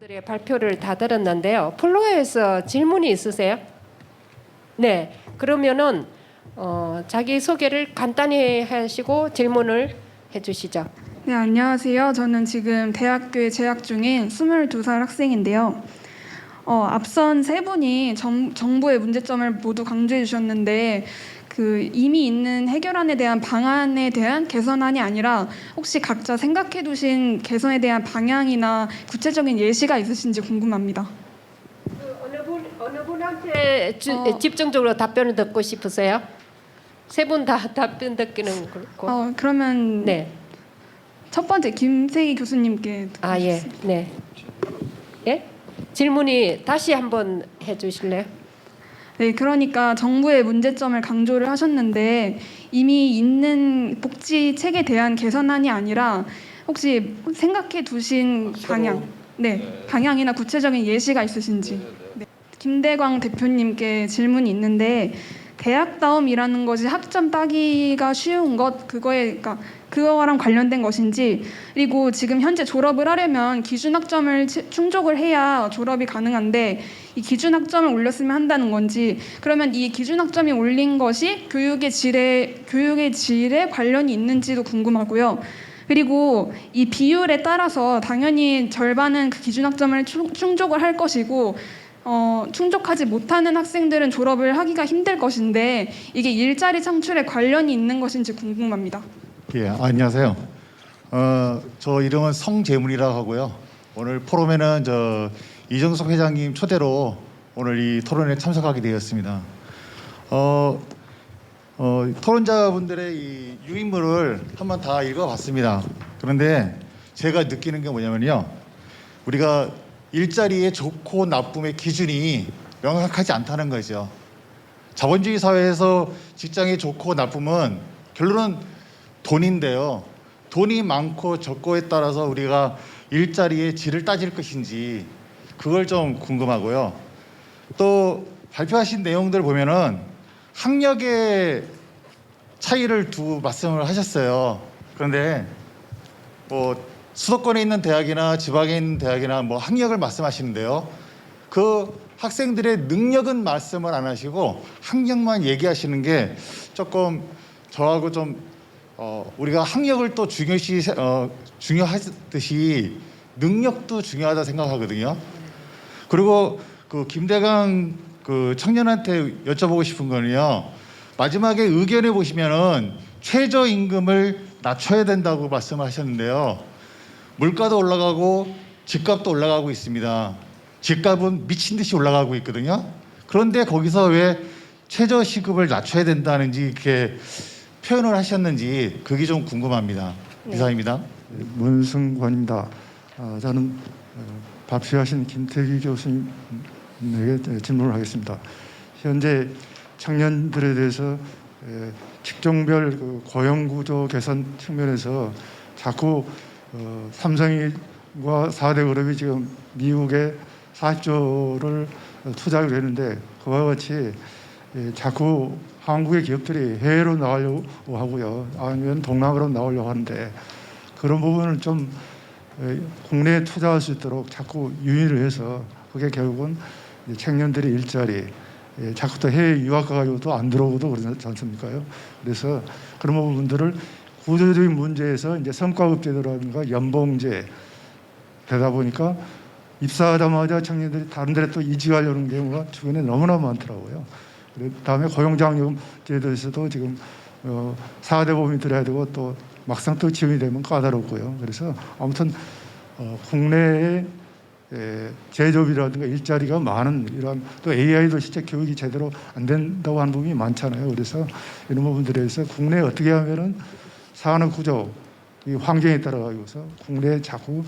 분들의 발표를 다 들었는데요. 플로어에서 질문이 있으세요? 네, 그러면은 자기 소개를 간단히 하시고 질문을 해주시죠. 네, 안녕하세요. 저는 지금 대학교에 재학 중인 22살 학생인데요. 앞선 세 분이 정부의 문제점을 모두 강조해 주셨는데 이미 있는 해결안에 대한 방안에 대한 개선안이 아니라 혹시 각자 생각해 두신 개선에 대한 방향이나 구체적인 예시가 있으신지 궁금합니다. 어느 분한테 집중적으로 답변을 듣고 싶으세요? 세 분 다 답변 듣기는 그렇고. 그러면 네. 첫 번째 김세희 교수님께 듣고 예, 싶습니다. 네. 예? 질문이 다시 한번 해주실래요? 네, 그러니까 정부의 문제점을 강조를 하셨는데 이미 있는 복지 체계에 대한 개선안이 아니라 혹시 생각해 두신 방향, 방향이나 구체적인 예시가 있으신지. 네. 김대광 대표님께 질문이 있는데 대학다움이라는 것이 학점 따기가 쉬운 것 그러니까 그거랑 관련된 것인지, 그리고 지금 현재 졸업을 하려면 기준학점을 충족을 해야 졸업이 가능한데 이 기준학점을 올렸으면 한다는 건지, 그러면 이 기준학점이 올린 것이 교육의 질에 관련이 있는지도 궁금하고요. 그리고 이 비율에 따라서 당연히 절반은 그 기준학점을 충족을 할 것이고 충족하지 못하는 학생들은 졸업을 하기가 힘들 것인데 이게 일자리 창출에 관련이 있는 것인지 궁금합니다. 예, 안녕하세요. 저 이름은 성재문이라고 하고요. 오늘 포럼에는 이정석 회장님 초대로 오늘 이 토론에 참석하게 되었습니다. 토론자분들의 이 유인물을 한번 다 읽어봤습니다. 그런데 제가 느끼는 게 뭐냐면요, 우리가 일자리의 좋고 나쁨의 기준이 명확하지 않다는 거죠. 자본주의 사회에서 직장의 좋고 나쁨은 결론은 돈인데요. 돈이 많고 적고에 따라서 우리가 일자리의 질을 따질 것인지 그걸 좀 궁금하고요. 또 발표하신 내용들 보면은 학력의 차이를 두고 말씀을 하셨어요. 그런데 수도권에 있는 대학이나 지방에 있는 대학이나 학력을 말씀하시는데요. 그 학생들의 능력은 말씀을 안 하시고 학력만 얘기하시는 게 조금 저하고 좀 우리가 학력을 또 중요하듯이 능력도 중요하다 생각하거든요. 그리고 그 김대강 그 청년한테 여쭤보고 싶은 거는요. 마지막에 의견에 보시면은 최저임금을 낮춰야 된다고 말씀하셨는데요. 물가도 올라가고 집값도 올라가고 있습니다. 집값은 미친 듯이 올라가고 있거든요. 그런데 거기서 왜 최저시급을 낮춰야 된다는지 이렇게 표현을 하셨는지 그게 좀 궁금합니다. 이상입니다. 문승관입니다. 저는 발표하신 김태기 교수님에게 질문을 하겠습니다. 현재 청년들에 대해서 직종별 고용구조 개선 측면에서 자꾸 삼성과 4대 그룹이 지금 미국에 40조를 투자를 했는데 그와 같이 자꾸 한국의 기업들이 해외로 나가려고 하고요. 아니면 동남아로 나오려고 하는데 그런 부분을 좀 국내에 투자할 수 있도록 자꾸 유인을 해서 그게 결국은 청년들의 일자리, 자꾸 또 해외 유학 가가지고도 안 들어오고도 그러지 않습니까요? 그래서 그런 부분들을 구조적인 문제에서 이제 성과급제라든가 연봉제 되다 보니까 입사하자마자 청년들이 다른 데로 또 이직하려는 경우가 주변에 너무나 많더라고요. 그다음에 고용장려제도에서도 지금 4대 보험이 들어야 되고 또 막상 또 지원이 되면 까다롭고요. 그래서 아무튼 국내에 제조업이라든가 일자리가 많은 이런 또 AI도 실제 교육이 제대로 안 된다고 하는 부분이 많잖아요. 그래서 이런 부분들에 대해서 국내에 어떻게 하면은 산업 구조, 이 환경에 따라 가지고서 국내에 자꾸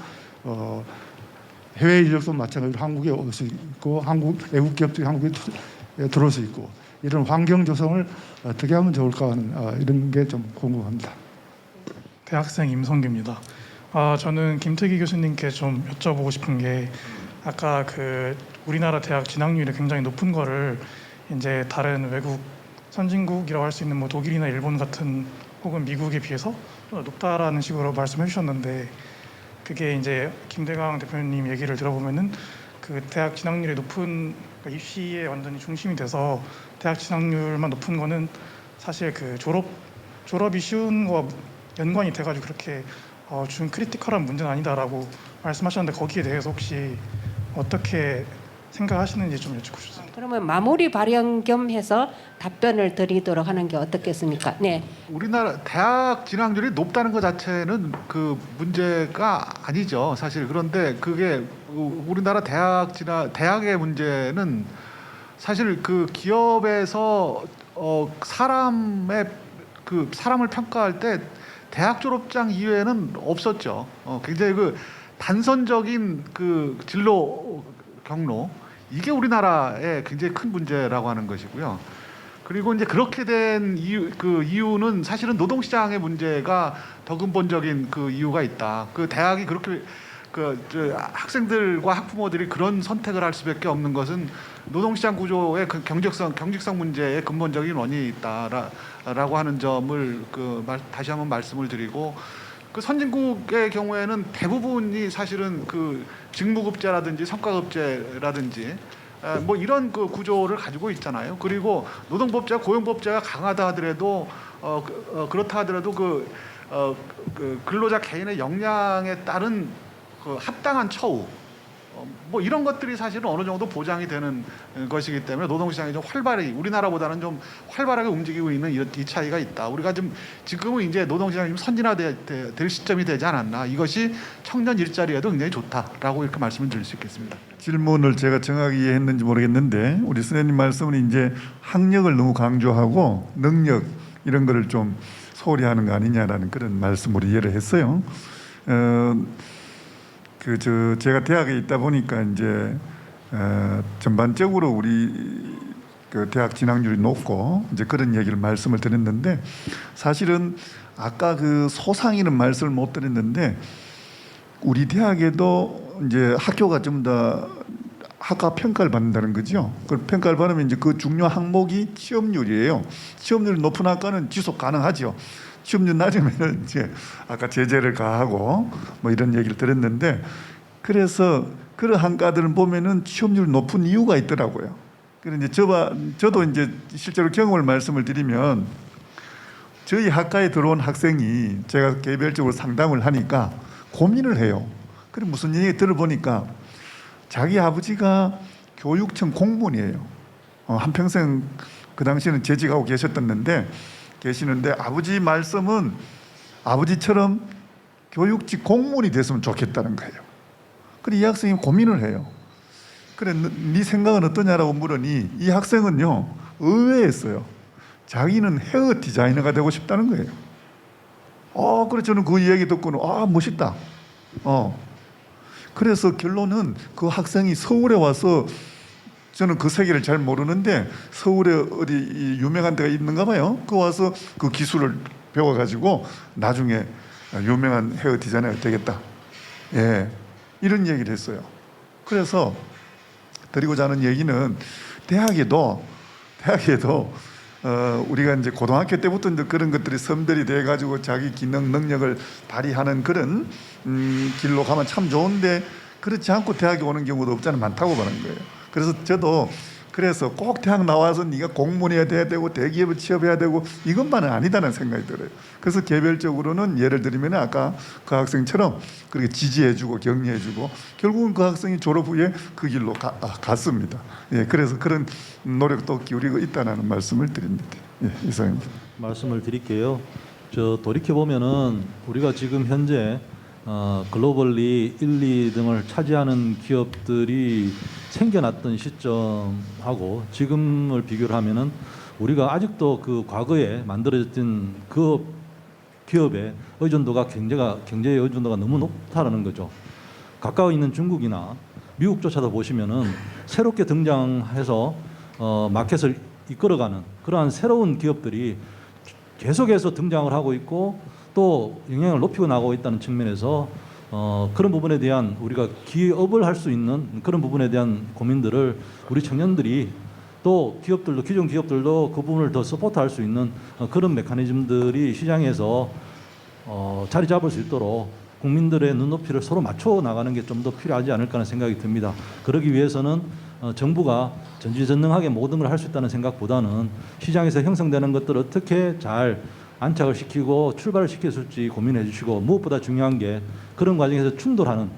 해외 인력도 마찬가지로 한국에 올 수 있고 외국 기업들이 한국에 들어올 수 있고 이런 환경 조성을 어떻게 하면 좋을까 하는 이런 게 좀 궁금합니다. 대학생 임성규입니다. 저는 김태기 교수님께 좀 여쭤보고 싶은 게 아까 우리나라 대학 진학률이 굉장히 높은 거를 이제 다른 외국 선진국이라고 할 수 있는 독일이나 일본 같은 혹은 미국에 비해서 높다라는 식으로 말씀해 주셨는데 그게 이제 김대강 대표님 얘기를 들어보면은 그 대학 진학률이 높은 그러니까 입시에 완전히 중심이 돼서 대학 진학률만 높은 거는 사실 그 졸업이 쉬운 거와 연관이 돼가지고 그렇게 준 크리티컬한 문제는 아니다라고 말씀하셨는데 거기에 대해서 혹시 어떻게 생각하시는지 좀 여쭙고 싶습니다. 그러면 마무리 발언 겸 해서 답변을 드리도록 하는 게 어떻겠습니까? 네. 우리나라 대학 진학률이 높다는 것 자체는 그 문제가 아니죠, 사실. 그런데 그게 우리나라 대학의 문제는 사실 그 기업에서 사람을 평가할 때 대학 졸업장 이외에는 없었죠. 굉장히 그 단선적인 그 진로 경로, 이게 우리나라의 굉장히 큰 문제라고 하는 것이고요. 그리고 이제 그렇게 된 이유는 사실은 노동시장의 문제가 더 근본적인 그 이유가 있다. 그 대학이 그렇게 학생들과 학부모들이 그런 선택을 할 수밖에 없는 것은 노동시장 구조의 그 경직성 문제의 근본적인 원인이 있다라고 하는 점을 다시 한번 말씀을 드리고, 그 선진국의 경우에는 대부분이 사실은 그 직무급제라든지 성과급제라든지 뭐 이런 그 구조를 가지고 있잖아요. 그리고 노동법제와 고용법제가 강하다 하더라도 그렇다 하더라도 그 근로자 개인의 역량에 따른 그 합당한 처우, 뭐 이런 것들이 사실은 어느 정도 보장이 되는 것이기 때문에 노동시장이 좀 우리나라보다는 좀 활발하게 움직이고 있는 이 차이가 있다. 우리가 지금은 이제 노동시장이 좀 선진화될 시점이 되지 않았나. 이것이 청년 일자리에도 굉장히 좋다라고 이렇게 말씀을 드릴 수 있겠습니다. 질문을 제가 정확히 이해했는지 모르겠는데 우리 선생님 말씀은 이제 학력을 너무 강조하고 능력 이런 거를 좀 소홀히 하는 거 아니냐라는 그런 말씀으로 이해를 했어요. 제가 대학에 있다 보니까 이제 전반적으로 우리 그 대학 진학률이 높고 이제 그런 얘기를 말씀을 드렸는데, 사실은 아까 그 소상히는 말씀을 못 드렸는데 우리 대학에도 이제 학교가 좀 더 학과 평가를 받는다는 거죠. 그 평가를 받으면 이제 그 중요 항목이 취업률이에요. 취업률이 높은 학과는 지속 가능하죠. 취업률 낮으면은 이제 아까 제재를 가하고 뭐 이런 얘기를 들었는데, 그래서 그런 학과들을 보면은 취업률이 높은 이유가 있더라고요. 그래서 이제 저도 이제 실제로 경험을 말씀을 드리면, 저희 학과에 들어온 학생이 제가 개별적으로 상담을 하니까 고민을 해요. 그래 무슨 얘기 들어보니까 자기 아버지가 교육청 공무원이에요. 한평생 그 당시에는 재직하고 계시는데 아버지 말씀은 아버지처럼 교육직 공무원이 됐으면 좋겠다는 거예요. 그래 이 학생이 고민을 해요. 그래 네 생각은 어떠냐라고 물으니 이 학생은요 의외였어요. 자기는 헤어 디자이너가 되고 싶다는 거예요. 그래 저는 그 얘기 듣고는 멋있다. 그래서 결론은 그 학생이 서울에 와서, 저는 그 세계를 잘 모르는데 서울에 어디 유명한 데가 있는가 봐요. 그 와서 그 기술을 배워가지고 나중에 유명한 헤어 디자이너가 되겠다. 예, 이런 얘기를 했어요. 그래서 드리고자 하는 얘기는 대학에도 우리가 이제 고등학교 때부터 이제 그런 것들이 선별이 돼가지고 자기 기능 능력을 발휘하는 그런 길로 가면 참 좋은데, 그렇지 않고 대학에 오는 경우도 없잖아요. 많다고 보는 거예요. 그래서 저도 꼭 대학 나와서 네가 공무원이어야 돼야 되고 대기업에 취업해야 되고 이것만은 아니다는 생각이 들어요. 그래서 개별적으로는 예를 들면 아까 그 학생처럼 그렇게 지지해주고 격려해주고 결국은 그 학생이 졸업 후에 그 길로 갔습니다. 예, 그래서 그런 노력도 기울이고 있다는 말씀을 드립니다. 예, 이상입니다. 말씀을 드릴게요. 돌이켜 보면은 우리가 지금 현재 글로벌리 1, 2등을 차지하는 기업들이 생겨났던 시점하고 지금을 비교를 하면은 우리가 아직도 그 과거에 만들어졌던 그 기업의 의존도가 경제의 의존도가 너무 높다라는 거죠. 가까워 있는 중국이나 미국조차도 보시면은 새롭게 등장해서 마켓을 이끌어가는 그러한 새로운 기업들이 계속해서 등장을 하고 있고 또 영향을 높이고 나가고 있다는 측면에서 그런 부분에 대한 우리가 기업을 할 수 있는 그런 부분에 대한 고민들을 우리 청년들이 또 기존 기업들도 그 부분을 더 서포트할 수 있는 그런 메커니즘들이 시장에서 자리 잡을 수 있도록 국민들의 눈높이를 서로 맞춰 나가는 게 좀 더 필요하지 않을까 하는 생각이 듭니다. 그러기 위해서는 정부가 전지전능하게 모든 걸 할 수 있다는 생각보다는 시장에서 형성되는 것들을 어떻게 잘 안착을 시키고 출발을 시켰을지 고민해 주시고, 무엇보다 중요한 게 그런 과정에서 충돌하는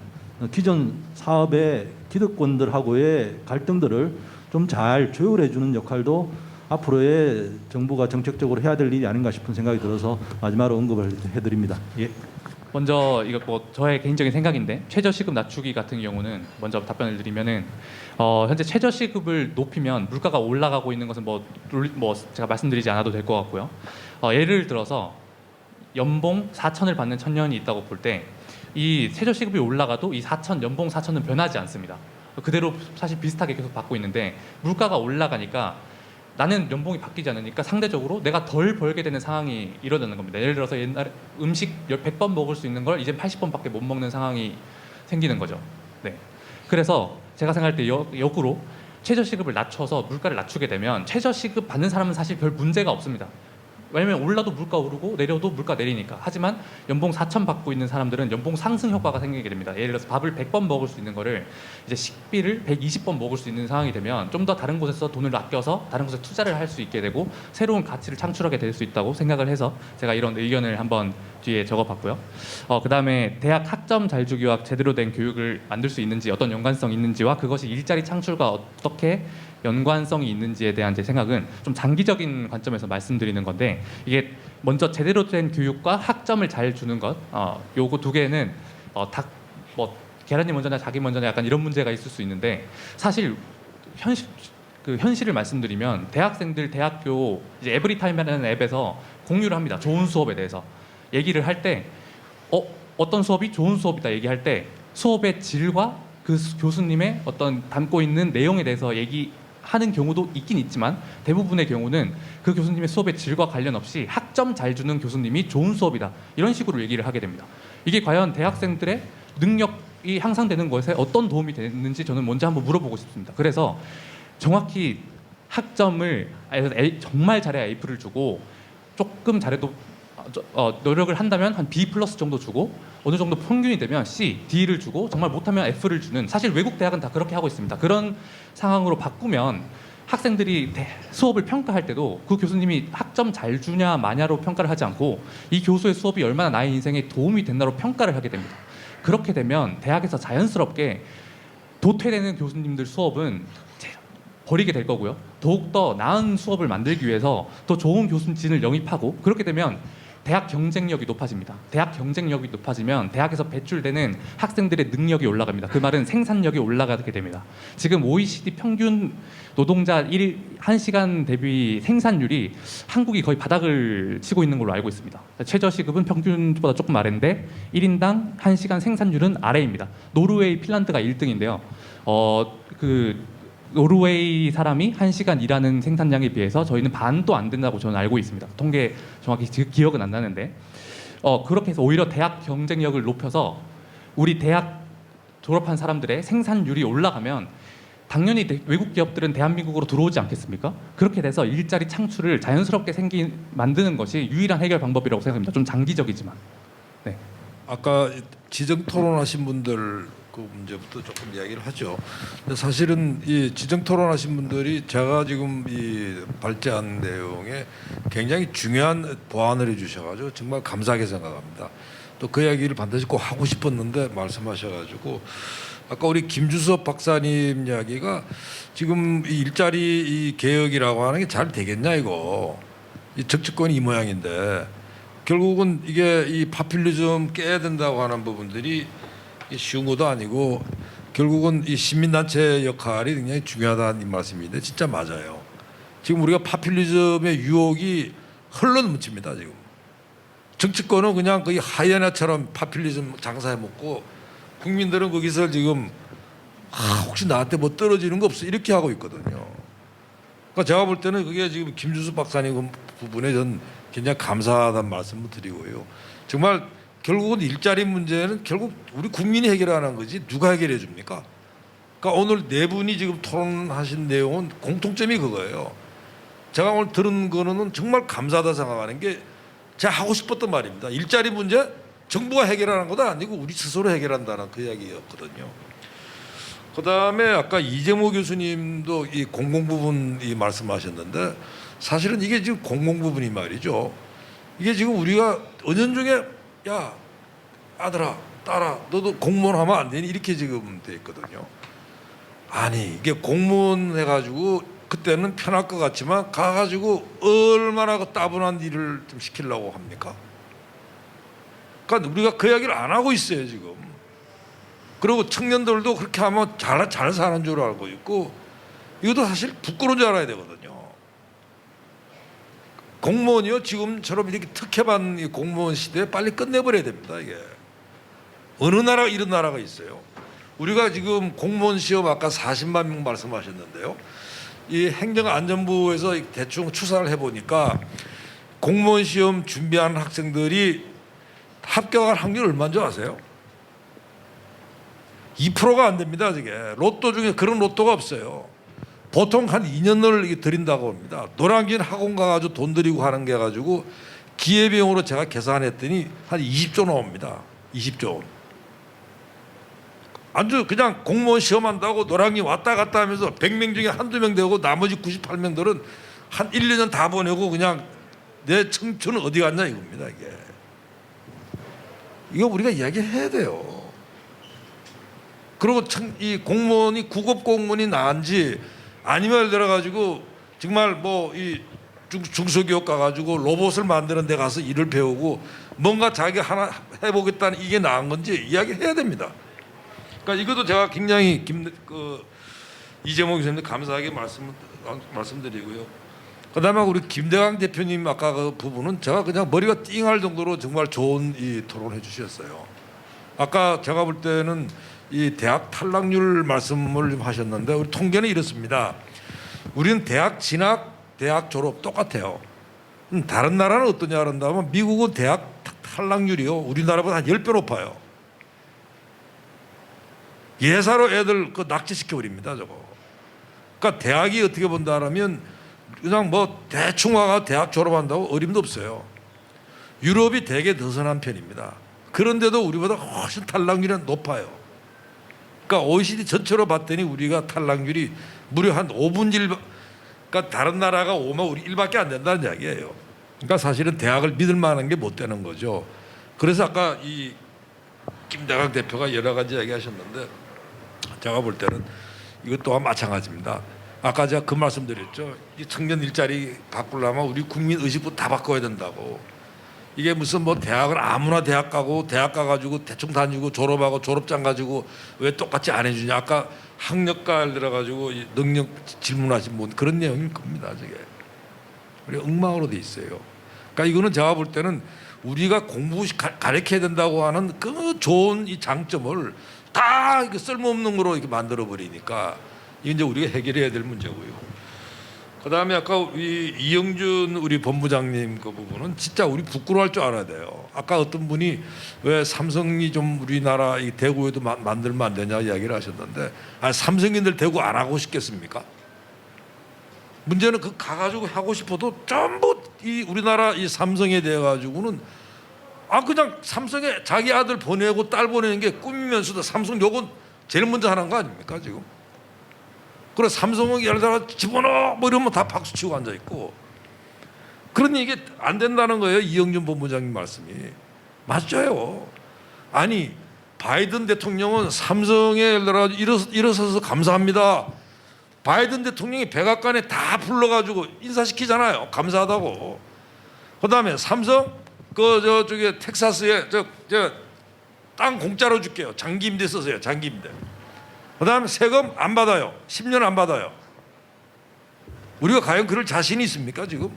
기존 사업의 기득권들하고의 갈등들을 좀 잘 조율해 주는 역할도 앞으로의 정부가 정책적으로 해야 될 일이 아닌가 싶은 생각이 들어서 마지막으로 언급을 해드립니다. 예. 먼저 이거 뭐 저의 개인적인 생각인데, 최저시급 낮추기 같은 경우는 먼저 답변을 드리면은 현재 최저시급을 높이면 물가가 올라가고 있는 것은 뭐 제가 말씀드리지 않아도 될 것 같고요. 예를 들어서 연봉 4천을 받는 청년이 있다고 볼 때 이 최저시급이 올라가도 이 4천 연봉 4천은 변하지 않습니다. 그대로 사실 비슷하게 계속 받고 있는데, 물가가 올라가니까 나는 연봉이 바뀌지 않으니까 상대적으로 내가 덜 벌게 되는 상황이 일어나는 겁니다. 예를 들어서 옛날에 음식 100번 먹을 수 있는 걸 이제 80번밖에 못 먹는 상황이 생기는 거죠. 네. 그래서 제가 생각할 때 역으로 최저시급을 낮춰서 물가를 낮추게 되면 최저시급 받는 사람은 사실 별 문제가 없습니다. 왜냐면 올라도 물가 오르고 내려도 물가 내리니까. 하지만 연봉 4천 받고 있는 사람들은 연봉 상승 효과가 생기게 됩니다. 예를 들어서 밥을 100번 먹을 수 있는 거를 이제 식비를 120번 먹을 수 있는 상황이 되면 좀 더 다른 곳에서 돈을 아껴서 다른 곳에 투자를 할 수 있게 되고 새로운 가치를 창출하게 될 수 있다고 생각을 해서 제가 이런 의견을 한번 뒤에 적어봤고요. 그다음에 대학 학점 잘주기와 제대로 된 교육을 만들 수 있는지, 어떤 연관성이 있는지와 그것이 일자리 창출과 어떻게 연관성이 있는지에 대한 제 생각은 좀 장기적인 관점에서 말씀드리는 건데, 이게 먼저 제대로 된 교육과 학점을 잘 주는 것, 요거 두 개는 계란이 먼저냐 자기 먼저냐 약간 이런 문제가 있을 수 있는데, 사실 현실을 말씀드리면 대학생들 대학교 이제 에브리타임이라는 앱에서 공유를 합니다. 좋은 수업에 대해서 얘기를 할 때 어떤 수업이 좋은 수업이다 얘기할 때 수업의 질과 그 교수님의 어떤 담고 있는 내용에 대해서 얘기하는 경우도 있긴 있지만, 대부분의 경우는 그 교수님의 수업의 질과 관련 없이 학점 잘 주는 교수님이 좋은 수업이다 이런 식으로 얘기를 하게 됩니다. 이게 과연 대학생들의 능력이 향상되는 것에 어떤 도움이 되는지 저는 먼저 한번 물어보고 싶습니다. 그래서 정확히 학점을 정말 잘해야 A를 주고, 조금 잘해도 노력을 한다면 한 B 플러스 정도 주고, 어느 정도 평균이 되면 C, D를 주고, 정말 못하면 F를 주는, 사실 외국 대학은 다 그렇게 하고 있습니다. 그런 상황으로 바꾸면 학생들이 수업을 평가할 때도 그 교수님이 학점 잘 주냐 마냐로 평가를 하지 않고 이 교수의 수업이 얼마나 나의 인생에 도움이 된다로 평가를 하게 됩니다. 그렇게 되면 대학에서 자연스럽게 도태되는 교수님들 수업은 버리게 될 거고요. 더욱더 나은 수업을 만들기 위해서 더 좋은 교수진을 영입하고, 그렇게 되면 대학 경쟁력이 높아집니다. 대학 경쟁력이 높아지면 대학에서 배출되는 학생들의 능력이 올라갑니다. 그 말은 생산력이 올라가게 됩니다. 지금 OECD 평균 노동자 1시간 대비 생산율이 한국이 거의 바닥을 치고 있는 걸로 알고 있습니다. 최저시급은 평균보다 조금 아래인데 1인당 1시간 생산율은 아래입니다. 노르웨이, 핀란드가 1등인데요. 노르웨이 사람이 1시간 일하는 생산량에 비해서 저희는 반도 안 된다고 저는 알고 있습니다. 통계 정확히 기억은 안 나는데, 그렇게 해서 오히려 대학 경쟁력을 높여서 우리 대학 졸업한 사람들의 생산율이 올라가면 당연히 외국 기업들은 대한민국으로 들어오지 않겠습니까? 그렇게 돼서 일자리 창출을 자연스럽게 만드는 것이 유일한 해결 방법이라고 생각합니다. 좀 장기적이지만. 네. 아까 지정 토론하신 분들 그 문제부터 조금 이야기를 하죠. 근데 사실은 이 지정 토론하신 분들이 제가 지금 이 발제한 내용에 굉장히 중요한 보완을 해주셔가지고 정말 감사하게 생각합니다. 또 그 이야기를 반드시 꼭 하고 싶었는데 말씀하셔가지고, 아까 우리 김주섭 박사님 이야기가 지금 이 일자리 이 개혁이라고 하는 게 잘 되겠냐 이거, 이 정치권이 이 모양인데 결국은 이게 이 파퓰리즘 깨야 된다고 하는 부분들이 쉬운 것도 아니고 결국은 이 시민단체 역할이 굉장히 중요하다는 이 말씀인데 진짜 맞아요. 지금 우리가 파퓰리즘의 유혹이 흘러넘칩니다. 지금 정치권은 그냥 거의 하이에나처럼 파퓰리즘 장사해 먹고, 국민들은 거기서 지금 혹시 나한테 뭐 떨어지는 거 없어 이렇게 하고 있거든요. 그러니까 제가 볼 때는 그게 지금 김주수 박사님 부분에 전 굉장히 감사하다는 말씀을 드리고요. 정말 결국은 일자리 문제는 결국 우리 국민이 해결하는 거지 누가 해결해 줍니까? 그러니까 오늘 네 분이 지금 토론하신 내용은 공통점이 그거예요. 제가 오늘 들은 거는 정말 감사하다 생각하는 게 제가 하고 싶었던 말입니다. 일자리 문제 정부가 해결하는 것도 아니고 우리 스스로 해결한다는 그 이야기였거든요. 그다음에 아까 이재모 교수님도 이 공공 부분 이 말씀하셨는데 사실은 이게 지금 공공 부분이 말이죠. 이게 지금 우리가 은연중에 야 아들아 딸아 너도 공무원 하면 안 되니 이렇게 지금 돼 있거든요. 아니 이게 공무원 해가지고 그때는 편할 것 같지만 가가지고 얼마나 그 따분한 일을 좀 시키려고 합니까? 그러니까 우리가 그 이야기를 안 하고 있어요 지금. 그리고 청년들도 그렇게 하면 잘 사는 줄 알고 있고 이것도 사실 부끄러운 줄 알아야 되거든요. 공무원이요 지금처럼 이렇게 특혜받는 이 공무원 시대에 빨리 끝내버려야 됩니다. 이게 어느 나라 이런 나라가 있어요. 우리가 지금 공무원 시험 아까 40만 명 말씀하셨는데요. 이 행정안전부에서 대충 추산을 해보니까 공무원 시험 준비하는 학생들이 합격할 확률 얼마인 줄 아세요? 2%가 안 됩니다. 이게 로또 중에 그런 로또가 없어요. 보통 한 2년을 들인다고 합니다. 노량진 학원 가가지고 돈 들이고 하는 게 가지고 기회비용으로 제가 계산했더니 한 20조 나옵니다. 20조. 아주 그냥 공무원 시험한다고 노량진 왔다 갔다 하면서 100명 중에 한두 명 되고 나머지 98명들은 한 1, 2년 다 보내고 그냥 내 청춘은 어디 갔냐 이겁니다. 이거 우리가 이야기해야 돼요. 그리고 이 공무원이 구급 공무원이 나은지 아니면 예를 들어 가지고 정말 뭐 이 중소기업 가가지고 로봇을 만드는 데 가서 일을 배우고 뭔가 자기 하나 해보겠다는 이게 나은 건지 이야기해야 됩니다. 그러니까 이것도 제가 굉장히 이재모 교수님 감사하게 말씀드리고요. 그다음에 우리 김대강 대표님 아까 그 부분은 제가 그냥 머리가 띵할 정도로 정말 좋은 이 토론을 해주셨어요. 아까 제가 볼 때는 이 대학 탈락률 말씀을 좀 하셨는데 우리 통계는 이렇습니다. 우리는 대학 진학, 대학 졸업 똑같아요. 다른 나라는 어떠냐 그런다면 미국은 대학 탈락률이요 우리나라보다 한 10배 높아요. 예사로 애들 그 낙제시켜 버립니다 저거. 그러니까 대학이 어떻게 본다라면 그냥 뭐 대충 와가 대학 졸업한다고 어림도 없어요. 유럽이 되게 느슨한 편입니다. 그런데도 우리보다 훨씬 탈락률이 높아요. 그러니까 OECD 전체로 봤더니 우리가 탈락률이 무려 한 5분의 1, 그러니까 다른 나라가 5만 우리 1밖에 안 된다는 이야기예요. 그러니까 사실은 대학을 믿을 만한 게 못 되는 거죠. 그래서 아까 이 김대강 대표가 여러 가지 이야기하셨는데 제가 볼 때는 이것 또한 마찬가지입니다. 아까 제가 그 말씀드렸죠. 이 청년 일자리 바꾸려면 우리 국민 의식부터 다 바꿔야 된다고. 이게 무슨 뭐 대학을 아무나 대학 가고 대학 가가지고 대충 다니고 졸업하고 졸업장 가지고 왜 똑같이 안 해주냐. 아까 학력가를 들어가지고 능력 질문하신 분 그런 내용일 겁니다. 저게 우리 엉망으로 돼 있어요. 그러니까 이거는 제가 볼 때는 우리가 공부 가르쳐야 된다고 하는 그 좋은 이 장점을 다 쓸모없는 거로 이렇게 만들어 버리니까 이게 이제 우리가 해결해야 될 문제고요. 그다음에 아까 이영준 우리 본부장님 그 부분은 진짜 우리 부끄러워할 줄 알아야 돼요. 아까 어떤 분이 왜 삼성이 좀 우리나라 이 대구에도 만들면 안 되냐 이야기를 하셨는데 삼성인들 대구 안 하고 싶겠습니까? 문제는 그 가가지고 하고 싶어도 전부 이 우리나라 이 삼성에 대해 가지고는 그냥 삼성에 자기 아들 보내고 딸 보내는 게 꿈이면서도 삼성 요건 제일 먼저 하는 거 아닙니까 지금? 그래 삼성은 예를 들어 집어넣어 뭐 이러면 다 박수치고 앉아 있고 그러니 이게 안 된다는 거예요. 이영준 본부장님 말씀이 맞아요. 아니 바이든 대통령은 삼성에 예를 들어 일어서서 감사합니다. 바이든 대통령이 백악관에 다 불러가지고 인사시키잖아요. 감사하다고. 그다음에 삼성 저쪽에 텍사스에 저 땅 공짜로 줄게요. 장기 임대 쓰세요. 장기 임대. 그다음에 세금 안 받아요. 10년 안 받아요. 우리가 과연 그럴 자신이 있습니까 지금?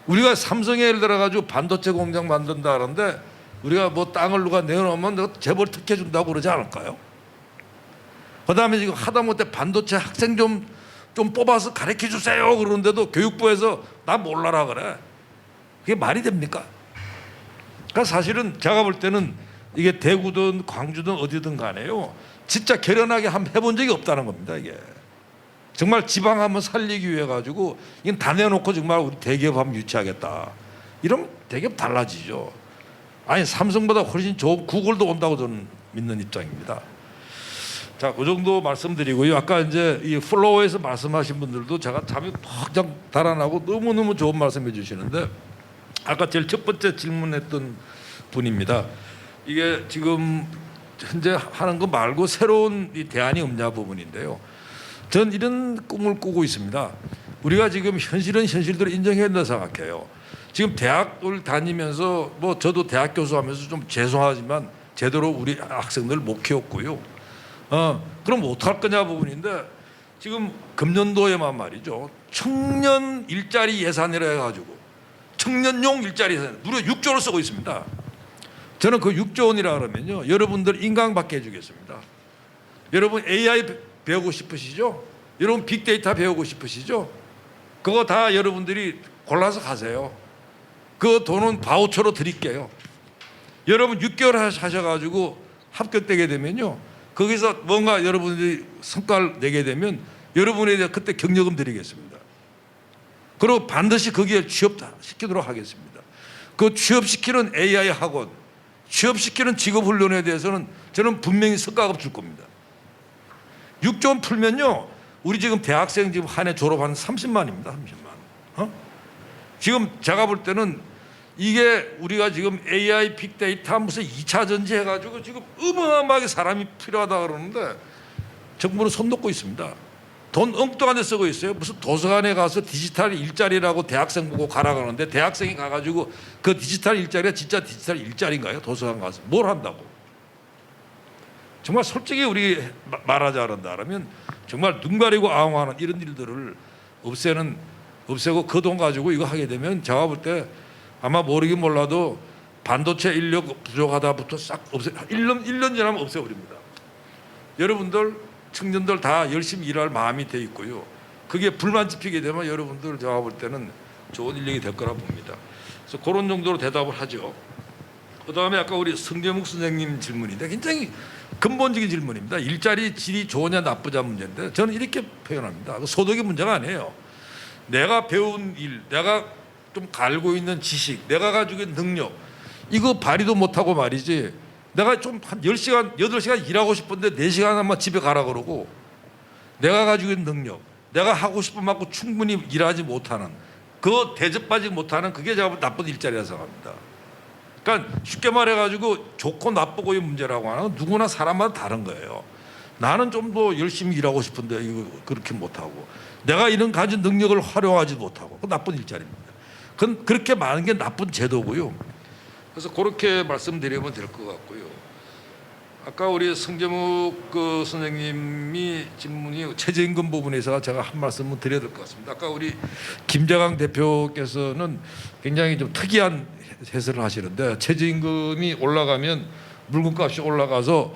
우리가 삼성에 예를 들어가지고 반도체 공장 만든다 하는데 우리가 뭐 땅을 누가 내놓으면 재벌 특혜 준다고 그러지 않을까요? 그다음에 지금 하다못해 반도체 학생 좀 뽑아서 가르쳐 주세요 그러는데도 교육부에서 나 몰라라 그래. 그게 말이 됩니까? 그러니까 사실은 제가 볼 때는 이게 대구든 광주든 어디든 간에요. 진짜 결연하게 한번 해본 적이 없다는 겁니다. 이게 정말 지방 한번 살리기 위해 가지고 이건 다 내놓고 정말 우리 대기업 한번 유치하겠다. 이러면 대기업 달라지죠. 아니 삼성보다 훨씬 좋은 구글도 온다고 저는 믿는 입장입니다. 자, 그 정도 말씀드리고요. 아까 이제 이 플로어에서 말씀하신 분들도 제가 잠이 퍽 달아나고 너무너무 좋은 말씀해 주시는데 아까 제일 첫 번째 질문했던 분입니다. 이게 지금 현재 하는 거 말고 새로운 이 대안이 없냐 부분인데요. 전 이런 꿈을 꾸고 있습니다. 우리가 지금 현실은 현실대로 인정해야 된다 생각해요. 지금 대학을 다니면서 뭐 저도 대학 교수하면서 좀 죄송하지만 제대로 우리 학생들 못 키웠고요. 그럼 어떡할 거냐 부분인데 지금 금년도에만 말이죠. 청년 일자리 예산이라 해가지고 청년용 일자리 예산 무려 6조를 쓰고 있습니다. 저는 그 6조 원이라 그러면요. 여러분들 인강받게 해주겠습니다. 여러분 AI 배우고 싶으시죠? 여러분 빅데이터 배우고 싶으시죠? 그거 다 여러분들이 골라서 가세요. 그 돈은 바우처로 드릴게요. 여러분 6개월 하셔가지고 합격되게 되면요. 거기서 뭔가 여러분들이 성과를 내게 되면 여러분에 대해 그때 경력금 드리겠습니다. 그리고 반드시 거기에 취업시키도록 하겠습니다. 그 취업시키는 AI 학원, 취업시키는 직업훈련에 대해서는 저는 분명히 성과급 줄 겁니다. 6조 원 풀면요. 우리 지금 대학생 지금 한 해 졸업하는 30만입니다. 30만. 지금 제가 볼 때는 이게 우리가 지금 AI 빅데이터 무슨 2차 전지 해가지고 지금 어마어마하게 사람이 필요하다 그러는데 정부는 손 놓고 있습니다. 돈 엉뚱한 데 쓰고 있어요. 무슨 도서관에 가서 디지털 일자리라고 대학생 보고 가라 그러는데 대학생이 가가지고 그 디지털 일자리가 진짜 디지털 일자리인가요? 도서관 가서 뭘 한다고? 정말 솔직히 우리 말하자 그런다면 정말 눈 가리고 아웅하는 이런 일들을 없애고 그 돈 가지고 이거 하게 되면 제가 볼 때 아마 모르긴 몰라도 반도체 인력 부족하다부터 싹 1년 지나면 없애버립니다. 여러분들 청년들 다 열심히 일할 마음이 돼 있고요. 그게 불만 지피게 되면 여러분들 제가 볼 때는 좋은 인력이 될 거라 봅니다. 그래서 그런 정도로 대답을 하죠. 그다음에 아까 우리 성재묵 선생님 질문인데 굉장히 근본적인 질문입니다. 일자리 질이 좋으냐 나쁘냐 문제인데 저는 이렇게 표현합니다. 소득의 문제가 아니에요. 내가 배운 일, 내가 좀 갈고 있는 지식, 내가 가지고 있는 능력 이거 발휘도 못하고 말이지 내가 좀 한 10시간, 8시간 일하고 싶은데 4시간만 집에 가라 그러고 내가 가지고 있는 능력, 내가 하고 싶은 만큼 충분히 일하지 못하는 그 대접받지 못하는 그게 제가 나쁜 일자리라 생각합니다. 그러니까 쉽게 말해가지고 좋고 나쁘고의 문제라고 하는 건 누구나 사람마다 다른 거예요. 나는 좀 더 열심히 일하고 싶은데 이거 그렇게 못하고 내가 이런 가진 능력을 활용하지 못하고 그 나쁜 일자리입니다. 그건 그렇게 많은 게 나쁜 제도고요. 그래서 그렇게 말씀드리면 될 것 같고요. 아까 우리 성재묵 그 선생님이 질문이 최저임금 부분에서 제가 한 말씀을 드려야 될 것 같습니다. 아까 우리 김재강 대표께서는 굉장히 좀 특이한 해설을 하시는데 최저임금이 올라가면 물건값이 올라가서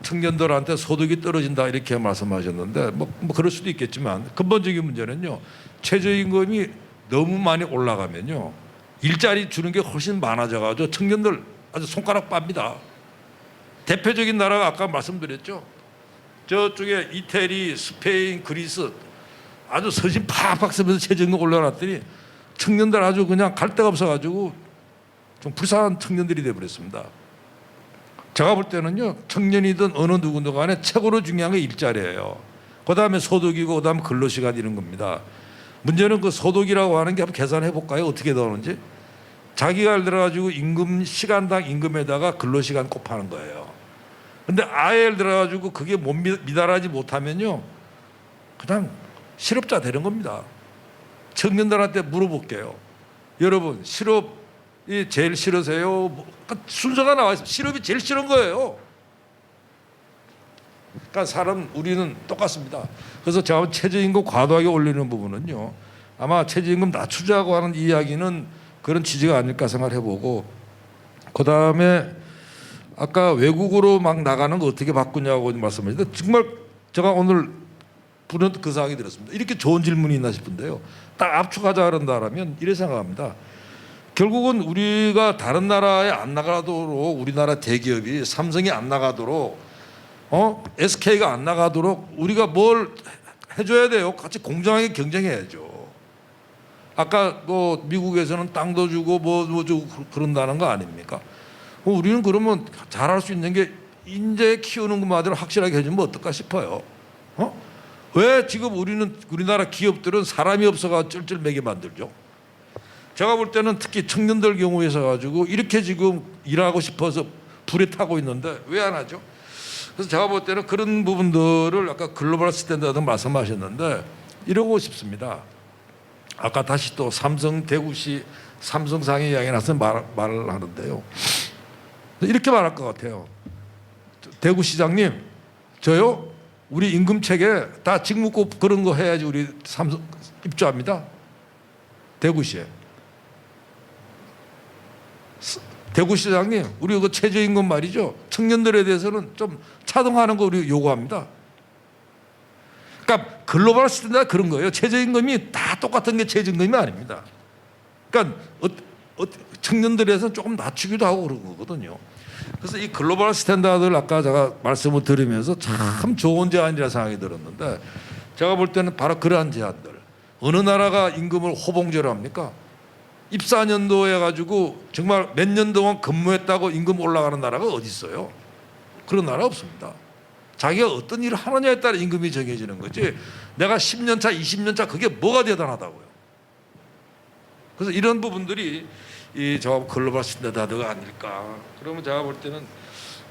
청년들한테 소득이 떨어진다 이렇게 말씀하셨는데 뭐 그럴 수도 있겠지만 근본적인 문제는요. 최저임금이 너무 많이 올라가면요. 일자리 주는 게 훨씬 많아져가지고 청년들 아주 손가락 빱니다. 대표적인 나라가 아까 말씀드렸죠. 저쪽에 이태리, 스페인, 그리스 아주 서신 팍팍 쓰면서 최저임금 올려놨더니 청년들 아주 그냥 갈 데가 없어가지고 좀 불쌍한 청년들이 돼버렸습니다. 제가 볼 때는요. 청년이든 어느 누구든 간에 최고로 중요한 게 일자리예요. 그다음에 소득이고 그다음에 근로시간 이런 겁니다. 문제는 그 소득이라고 하는 게 한번 계산해 볼까요? 어떻게 나오는지. 자기가 예를 들어가지고 임금 시간당 임금에다가 근로시간 곱하는 거예요. 근데 아예 예를 들어가지고 그게 못 미달하지 못하면요. 그냥 실업자 되는 겁니다. 청년들한테 물어볼게요. 여러분 실업이 제일 싫으세요? 순서가 나와 있어요. 실업이 제일 싫은 거예요. 그러니까 사람 우리는 똑같습니다. 그래서 제가 최저임금 과도하게 올리는 부분은요. 아마 최저임금 낮추자고 하는 이야기는 그런 취지가 아닐까 생각해보고 그다음에 아까 외국으로 막 나가는 거 어떻게 바꾸냐고 말씀하셨는데 정말 제가 오늘 불현듯 그 생각이 들었습니다. 이렇게 좋은 질문이 있나 싶은데요. 딱 압축하자 그런다면 이래 생각합니다. 결국은 우리가 다른 나라에 안 나가도록 우리나라 대기업이 삼성이 안 나가도록 SK가 안 나가도록 우리가 뭘 해줘야 돼요. 같이 공정하게 경쟁해야죠. 아까 뭐 미국에서는 땅도 주고 뭐 주고 그런다는 거 아닙니까? 우리는 그러면 잘할 수 있는 게 인재 키우는 것만으로 확실하게 해주면 어떨까 싶어요. 왜 지금 우리나라 기업들은 사람이 없어가 쩔쩔매게 만들죠? 제가 볼 때는 특히 청년들 경우에서 가지고 이렇게 지금 일하고 싶어서 불에 타고 있는데 왜 안 하죠? 그래서 제가 볼 때는 그런 부분들을 아까 글로벌 스탠다드 말씀하셨는데 이러고 싶습니다. 아까 다시 또 삼성 대구시 삼성상의 이야기 나서 말을 하는데요. 이렇게 말할 것 같아요. 대구시장님, 저요 우리 임금 체계 다 직무급 그런 거 해야지 우리 삼성 입주합니다. 대구시에. 대구시장님, 우리 그 최저임금 말이죠. 청년들에 대해서는 좀 차등하는 거 우리 요구합니다. 그러니까 글로벌 스탠다드 그런 거예요. 최저임금이 다 똑같은 게 최저임금이 아닙니다. 그러니까 청년들에서는 조금 낮추기도 하고 그런 거거든요. 그래서 이 글로벌 스탠다드를 아까 제가 말씀을 드리면서 참 좋은 제안이라 생각이 들었는데 제가 볼 때는 바로 그러한 제안들. 어느 나라가 임금을 호봉제로 합니까? 입사년도에 가지고 정말 몇 년 동안 근무했다고 임금 올라가는 나라가 어디 있어요? 그런 나라 없습니다. 자기가 어떤 일을 하느냐에 따라 임금이 정해지는 거지 내가 10년 차, 20년 차 그게 뭐가 대단하다고요. 그래서 이런 부분들이 저 글로벌 스탠다드가 아닐까. 그러면 제가 볼 때는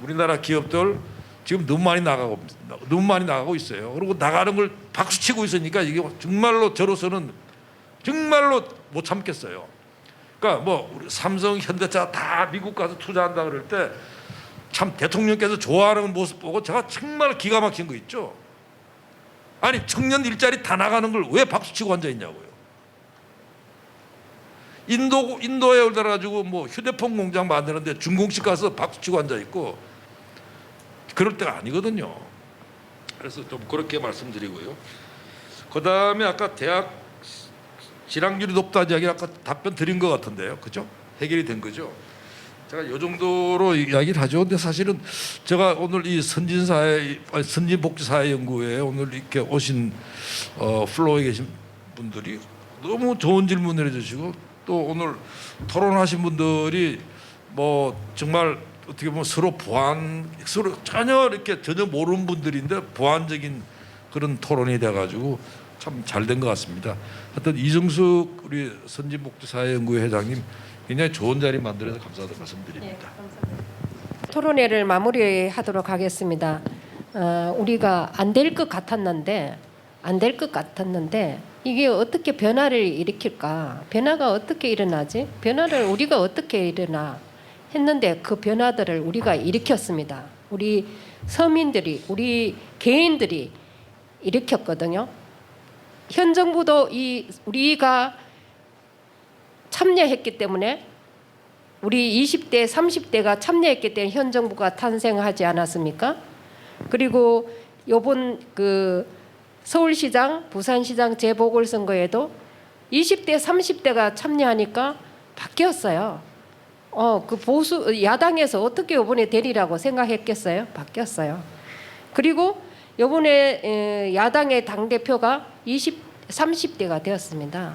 우리나라 기업들 지금 너무 많이 나가고 있어요. 그리고 나가는 걸 박수치고 있으니까 이게 정말로 저로서는 정말로 못 참겠어요. 그러니까 뭐 우리 삼성, 현대차 다 미국 가서 투자한다 그럴 때 참 대통령께서 좋아하는 모습 보고 제가 정말 기가 막힌 거 있죠. 아니 청년 일자리 다 나가는 걸 왜 박수치고 앉아 있냐고요. 인도에 올라 가지고 뭐 휴대폰 공장 만드는데 준공식 가서 박수치고 앉아 있고 그럴 때가 아니거든요. 그래서 좀 그렇게 말씀드리고요. 그다음에 아까 대학 진학률이 높다는 이야기 아까 답변 드린 것 같은데요, 그죠? 해결이 된 거죠. 제가 이 정도로 이야기를 하죠. 근데 사실은 제가 오늘 이 선진복지사회연구회에 오늘 이렇게 오신 플로어에 계신 분들이 너무 좋은 질문을 해주시고 또 오늘 토론하신 분들이 뭐 정말 어떻게 보면 서로 전혀 모르는 분들인데 보완적인 그런 토론이 돼가지고 참 잘 된 것 같습니다. 하여튼 이정숙 우리 선진복지사회연구회 회장님 굉장히 좋은 자리 만들어서 감사하다는 말씀드립니다. 토론회를 마무리하도록 하겠습니다. 우리가 안 될 것 같았는데 이게 어떻게 변화를 일으킬까? 변화가 어떻게 일어나지? 변화를 우리가 어떻게 일어나 했는데 그 변화들을 우리가 일으켰습니다. 우리 서민들이, 우리 개인들이 일으켰거든요. 현 정부도 우리가 참여했기 때문에 우리 20대, 30대가 참여했기 때문에 현 정부가 탄생하지 않았습니까? 그리고 이번 그 서울시장, 부산시장 재보궐선거에도 20대, 30대가 참여하니까 바뀌었어요. 그 보수 야당에서 어떻게 이번에 되리라고 생각했겠어요? 바뀌었어요. 그리고 이번에 야당의 당 대표가 30대가 되었습니다.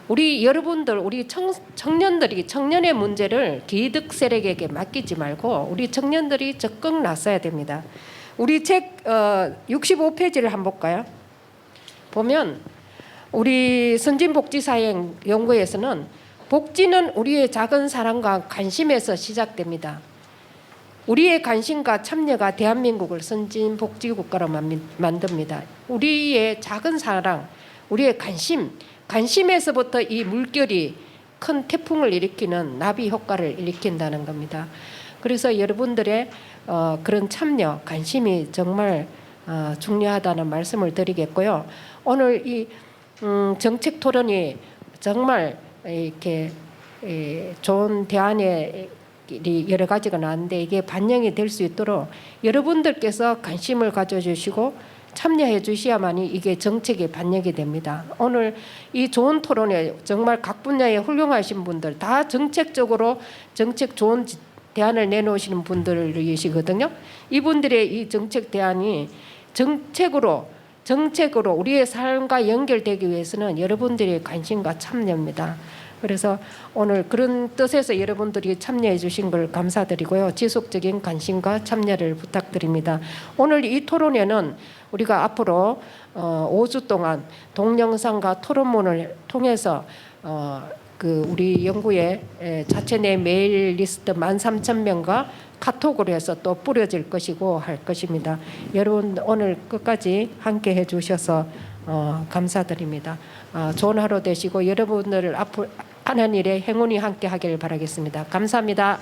우리 여러분들, 우리 청년의 문제를 기득 세력에게 맡기지 말고 우리 청년들이 적극 나서야 됩니다. 우리 책 65페이지를 한번 볼까요? 보면 우리 선진복지사회연구회에서는 복지는 우리의 작은 사랑과 관심에서 시작됩니다. 우리의 관심과 참여가 대한민국을 선진복지국가로 만듭니다. 우리의 작은 사랑, 우리의 관심에서부터 이 물결이 큰 태풍을 일으키는 나비 효과를 일으킨다는 겁니다. 그래서 여러분들의 그런 참여, 관심이 정말 중요하다는 말씀을 드리겠고요. 오늘 이 정책 토론이 정말 이렇게 좋은 대안이 여러 가지가 나왔는데 이게 반영이 될 수 있도록 여러분들께서 관심을 가져주시고 참여해 주셔야만이 이게 정책에 반영이 됩니다. 오늘 이 좋은 토론에 정말 각 분야에 훌륭하신 분들 다 정책적으로 정책 좋은 대안을 내놓으시는 분들이시거든요. 이분들의 이 정책 대안이 정책으로 우리의 삶과 연결되기 위해서는 여러분들의 관심과 참여입니다. 그래서 오늘 그런 뜻에서 여러분들이 참여해 주신 걸 감사드리고요. 지속적인 관심과 참여를 부탁드립니다. 오늘 이 토론회는 우리가 앞으로 5주 동안 동영상과 토론문을 통해서 그 우리 연구의 자체 내 메일 리스트 13,000명과 카톡으로 해서 또 뿌려질 것이고 할 것입니다. 여러분 오늘 끝까지 함께 해주셔서 감사드립니다. 좋은 하루 되시고 여러분들 앞으로 하는 일에 행운이 함께 하길 바라겠습니다. 감사합니다.